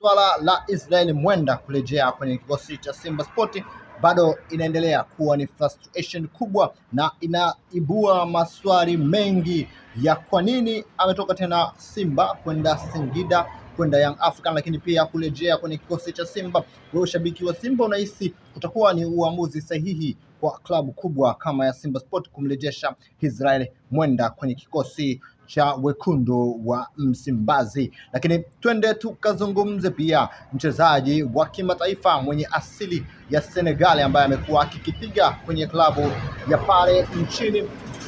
Swala la Israel Mwenda kurejea kwenye kikosi cha Simba Sport bado inaendelea kuwa ni frustration kubwa na inaibua maswali mengi ya kwa nini ametoka tena Simba kwenda Singida kwenda Young African, lakini pia kurejea kwenye kikosi cha Simba. Wewe shabiki wa Simba, unahisi utakuwa ni uamuzi sahihi kwa klabu kubwa kama ya Simba Sport kumrejesha Israel Mwenda kwenye kikosi cha wekundu wa Msimbazi? Lakini twende tukazungumze pia mchezaji wa kimataifa mwenye asili ya Senegal ambaye amekuwa akikipiga kwenye klabu ya pale nchini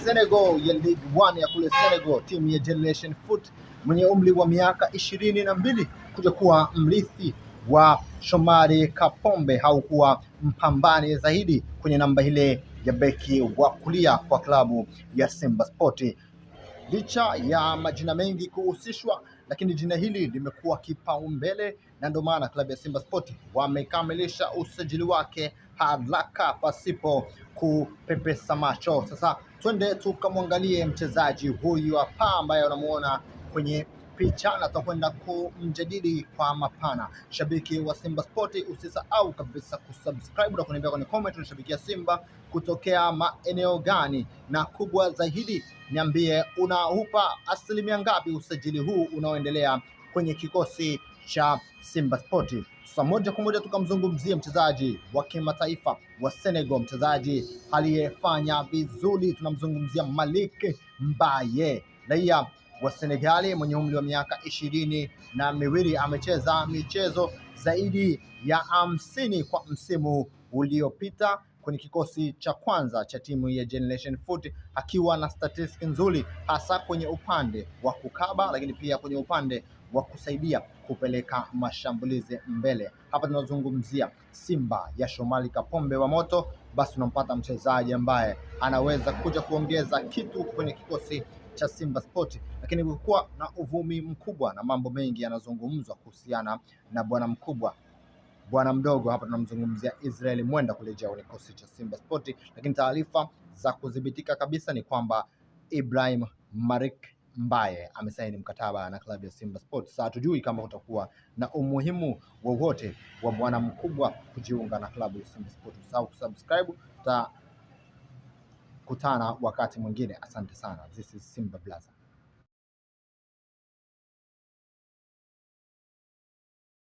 Senegal ya Ligue 1 ya kule Senegal, timu ya Generation Foot, mwenye umri wa miaka 22 kuja kuwa mrithi wa Shomari Kapombe au kuwa mpambani zaidi kwenye namba ile ya beki wa kulia kwa klabu ya Simba Sport. Licha ya majina mengi kuhusishwa, lakini jina hili limekuwa kipaumbele na ndio maana klabu ya Simba Sport wamekamilisha usajili wake haraka pasipo kupepesa macho. Sasa twende tukamwangalie mchezaji huyu hapa ambaye unamuona kwenye picha na tutakwenda kumjadili kwa mapana. Shabiki wa Simba Sport, usisahau kabisa kusubscribe na kuniambia kwenye comment unashabikia Simba kutokea maeneo gani, na kubwa zaidi niambie unaupa asilimia ngapi usajili huu unaoendelea kwenye kikosi cha Simba Sport. Sasa moja kwa moja tukamzungumzia mchezaji wa kimataifa wa Senegal, mchezaji aliyefanya vizuri. Tunamzungumzia Malick Mbaye, raia wa Senegali mwenye umri wa miaka 22. Amecheza michezo zaidi ya 50 kwa msimu uliopita kwenye kikosi cha kwanza cha timu ya Generation Foot, akiwa na statistics nzuri hasa kwenye upande wa kukaba, lakini pia kwenye upande wa kusaidia kupeleka mashambulizi mbele. Hapa tunazungumzia Simba ya Shomari Kapombe wa moto, basi tunampata mchezaji ambaye anaweza kuja kuongeza kitu kwenye kikosi cha Simba Sport, lakini kulikuwa na uvumi mkubwa na mambo mengi yanazungumzwa kuhusiana na bwana mkubwa bwana mdogo. Hapa tunamzungumzia Israel Mwenda kurejea kwenye kikosi cha Simba Sport, lakini taarifa za kudhibitika kabisa ni kwamba Ibrahim Malick Mbaye amesaini mkataba na klabu ya Simba Sport. Sasa hatujui kama utakuwa na umuhimu wowote wa bwana mkubwa kujiunga na klabu ya Simba Sport. Usahau kusubscribe, tutakutana wakati mwingine. Asante sana. This is Simba Blaza.